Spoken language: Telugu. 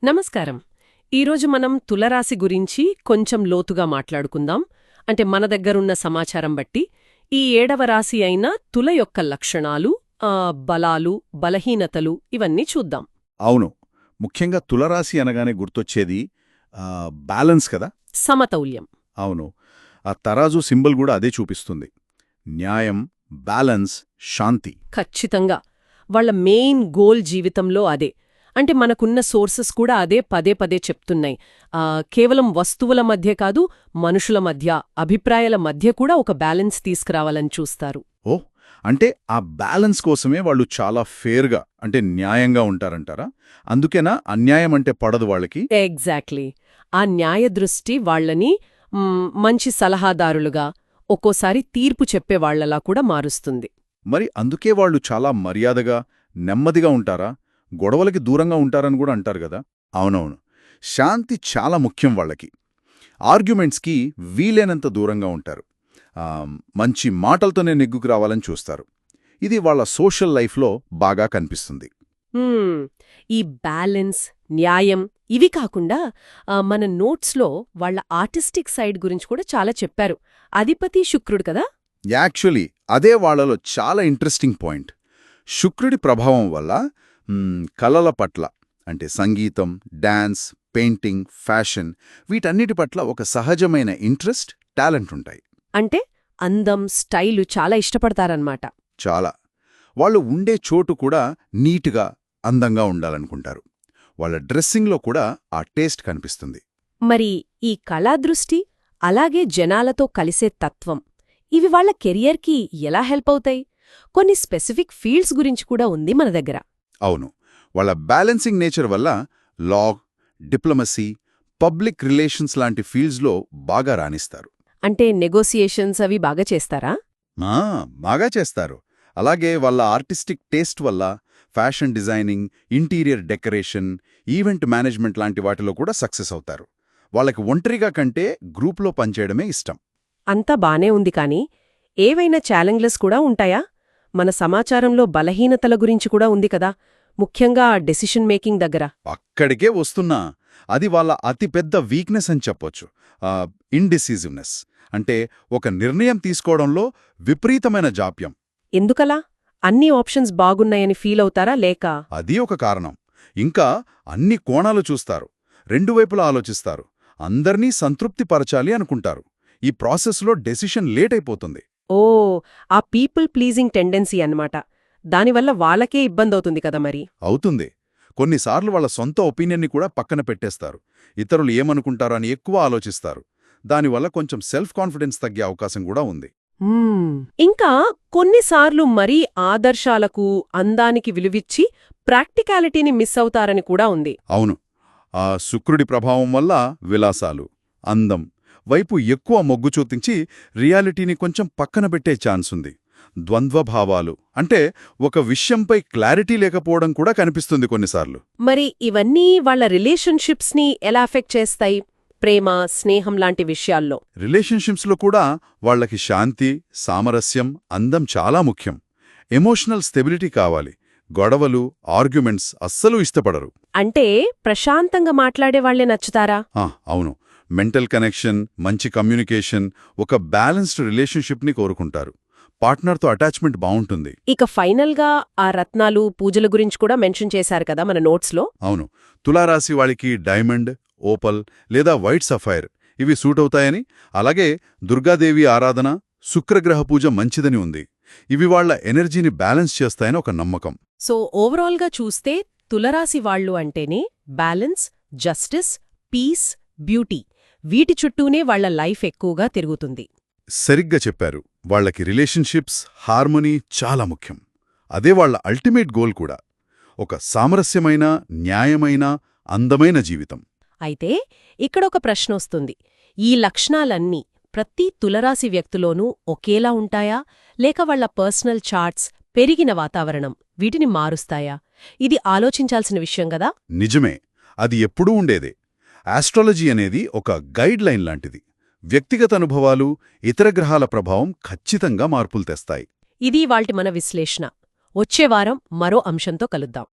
నమస్కారం. ఈరోజు మనం తులరాశి గురించి కొంచెం లోతుగా మాట్లాడుకుందాం. అంటే మన దగ్గరున్న సమాచారం బట్టి ఈ 7వ రాశి అయిన తుల యొక్క లక్షణాలు, బలాలు, బలహీనతలు ఇవన్నీ చూద్దాం. అవును. ముఖ్యంగా తులరాశి అనగానే గుర్తొచ్చేది బ్యాలెన్స్ కదా. సమతౌల్యం. అవును. ఆ తరాజు సింబల్ కూడా అదే చూపిస్తుంది. న్యాయం, బ్యాలెన్స్, శాంతి. ఖచ్చితంగా. వాళ్ళ మెయిన్ గోల్ జీవితంలో అదే. అంటే మనకున్న సోర్సెస్ కూడా అదే పదే పదే చెప్తున్నాయి. కేవలం వస్తువుల మధ్య కాదు, మనుషుల మధ్య, అభిప్రాయాల మధ్య కూడా ఒక బ్యాలెన్స్ తీసుకురావాలని చూస్తారు. ఓ, అంటే ఆ బ్యాలెన్స్ కోసమే వాళ్ళు చాలా ఫేర్గా, అంటే న్యాయంగా ఉంటారంటారా? అందుకేనా అన్యాయం అంటే పడదు వాళ్ళకి? ఎగ్జాక్ట్లీ. ఆ న్యాయ దృష్టి వాళ్లని మంచి సలహాదారులుగా, ఒక్కోసారి తీర్పు చెప్పేవాళ్లలా కూడా మారుస్తుంది. మరి అందుకే వాళ్ళు చాలా మర్యాదగా, నెమ్మదిగా ఉంటారా? గొడవలకి దూరంగా ఉంటారని కూడా అంటారు కదా. అవునవును. శాంతి చాలా ముఖ్యం వాళ్ళకి. ఆర్గ్యుమెంట్స్కి వీలైనంత దూరంగా ఉంటారు. మంచి మాటలతోనే నెగ్గుకు రావాలని చూస్తారు. ఇది వాళ్ళ సోషల్ లైఫ్లో బాగా కనిపిస్తుంది. ఈ బ్యాలెన్స్, న్యాయం ఇవి కాకుండా మన నోట్స్లో వాళ్ళ ఆర్టిస్టిక్ సైడ్ గురించి కూడా చాలా చెప్పారు. అధిపతి శుక్రుడు కదా. యాక్చువల్లీ అదే వాళ్లలో చాలా ఇంట్రెస్టింగ్ పాయింట్. శుక్రుడి ప్రభావం వల్ల కళల పట్ల, అంటే సంగీతం, డాన్స్, పెయింటింగ్, ఫ్యాషన్, వీటన్నిటి పట్ల ఒక సహజమైన ఇంట్రెస్ట్, టాలెంట్ ఉంటాయి. అంటే అందం, స్టైలు చాలా ఇష్టపడతారన్నమాట. చాలా. వాళ్ళు ఉండే చోటు కూడా నీట్గా, అందంగా ఉండాలనుకుంటారు. వాళ్ళ డ్రెస్సింగ్లో కూడా ఆ టేస్ట్ కనిపిస్తుంది. మరి ఈ కళాదృష్టి, అలాగే జనాలతో కలిసే తత్వం, ఇవి వాళ్ళ కెరియర్కి ఎలా హెల్ప్ అవుతాయి? కొన్ని స్పెసిఫిక్ ఫీల్డ్స్ గురించి కూడా ఉంది మన దగ్గర. అవును. వాళ్ళ బ్యాలెన్సింగ్ నేచర్ వల్ల లా, డిప్లొమసీ, పబ్లిక్ రిలేషన్స్ లాంటి ఫీల్డ్స్లో బాగా రాణిస్తారు. అంటే నెగోసియేషన్స్ అవి బాగా చేస్తారా? బాగా చేస్తారు. అలాగే వాళ్ళ ఆర్టిస్టిక్ టేస్ట్ వల్ల fashion designing, interior decoration, event management లాంటి వాటిలో కూడా సక్సెస్ అవుతారు. వాళ్ళకి ఒంటరిగా కంటే గ్రూప్లో పనిచేయడమే ఇష్టం. అంతా బానే ఉంది కానీ ఏవైనా ఛాలెంజ్లెస్ కూడా ఉంటాయా? మన సమాచారంలో బలహీనతల గురించి కూడా ఉంది కదా, ముఖ్యంగా డెసిషన్ మేకింగ్ దగ్గర. అక్కడికే వస్తున్నా. అది వాళ్ళ అతిపెద్ద వీక్నెస్ అని చెప్పొచ్చు. ఇండిసిజివ్నెస్. అంటే ఒక నిర్ణయం తీసుకోవడంలో విపరీతమైన జాప్యం. ఎందుకలా? అన్ని ఆప్షన్స్ బాగున్నాయని ఫీల్ అవుతారా లేక? అది ఒక కారణం. ఇంకా అన్ని కోణాలు చూస్తారు, రెండు వైపులా ఆలోచిస్తారు, అందర్నీ సంతృప్తిపరచాలి అనుకుంటారు. ఈ ప్రాసెస్లో డెసిషన్ లేట్ అయిపోతుంది. ఓ, ఆ పీపుల్ ప్లీజింగ్ టెండెన్సీ అన్నమాట. దానివల్ల వాళ్ళకే ఇబ్బందవుతుంది కదా మరి. అవుతుంది. కొన్నిసార్లు వాళ్ళ సొంత ఒపీనియన్ని కూడా పక్కన పెట్టేస్తారు. ఇతరులు ఏమనుకుంటారో అని ఎక్కువ ఆలోచిస్తారు. దానివల్ల కొంచెం సెల్ఫ్ కాన్ఫిడెన్స్ తగ్గే అవకాశం కూడా ఉంది. ఇంకా కొన్నిసార్లు మరీ ఆదర్శాలకు, అందానికి విలువిచ్చి ప్రాక్టికాలిటీని మిస్ అవుతారని కూడా ఉంది. అవును. ఆ శుక్రుడి ప్రభావం వల్ల విలాసాలు, అందం వైపు ఎక్కువ మొగ్గు చూపించి రియాలిటీని కొంచెం పక్కన పెట్టే ఛాన్స్ ఉంది. ద్వంద్వభావాలు, అంటే ఒక విషయంపై క్లారిటీ లేకపోవడం కూడా కనిపిస్తుంది కొన్నిసార్లు. మరి ఇవన్నీ వాళ్ళ రిలేషన్షిప్స్ని ఎలా ఎఫెక్ట్ చేస్తాయి? ప్రేమ, స్నేహం లాంటి విషయాల్లో. రిలేషన్షిప్స్లో కూడా వాళ్లకి శాంతి, సామరస్యం, అందం చాలా ముఖ్యం. ఎమోషనల్ స్టెబిలిటీ కావాలి. గొడవలు, ఆర్గ్యుమెంట్స్ అస్సలు ఇష్టపడరు. అంటే ప్రశాంతంగా మాట్లాడేవాళ్లే నచ్చుతారా? అవును. మెంటల్ కనెక్షన్, మంచి కమ్యూనికేషన్, ఒక బ్యాలెన్స్డ్ రిలేషన్షిప్ని కోరుకుంటారు. పార్ట్నర్తో అటాచ్మెంట్ బావుంటుంది. ఇక ఫైనల్గా ఆ రత్నాలు, పూజల గురించి కూడా మెన్షన్ చేశారు కదా మన నోట్స్లో. అవును. తులారాశి వాళ్ళకి డైమండ్, ఓపల్ లేదా వైట్ సఫైర్ ఇవి సూట్ అవుతాయని, అలాగే దుర్గాదేవి ఆరాధన, శుక్రగ్రహ పూజ మంచిదని ఉంది. ఇవి వాళ్ల ఎనర్జీని బ్యాలెన్స్ చేస్తాయని ఒక నమ్మకం. సో ఓవరాల్గా చూస్తే తులరాశి వాళ్లు అంటేనే బ్యాలెన్స్, జస్టిస్, పీస్, బ్యూటీ, వీటి చుట్టూనే వాళ్ల లైఫ్ ఎక్కువగా తిరుగుతుంది. సరిగ్గా చెప్పారు. వాళ్లకి రిలేషన్షిప్స్, హార్మోనీ చాలా ముఖ్యం. అదే వాళ్ల అల్టిమేట్ గోల్ కూడా. ఒక సామరస్యమైన, న్యాయమైన, అందమైన జీవితం. అయితే ఇక్కడొక ప్రశ్నొస్తుంది. ఈ లక్షణాలన్నీ ప్రతి తులరాశి వ్యక్తిలోనూ ఒకేలా ఉంటాయా, లేక వాళ్ల పర్సనల్ చార్ట్స్, పెరిగిన వాతావరణం వీటిని మారుస్తాయా? ఇది ఆలోచించాల్సిన విషయం గదా. నిజమే. అది ఎప్పుడూ ఉండేదే. ఆస్ట్రాలజీ అనేది ఒక గైడ్ లైన్ లాంటిది. వ్యక్తిగత అనుభవాలు, ఇతర గ్రహాల ప్రభావం ఖచ్చితంగా మార్పులు తెస్తాయి. ఇది ఇవాల్టి మన విశ్లేషణ. వచ్చే వారం మరో అంశంతో కలుద్దాం.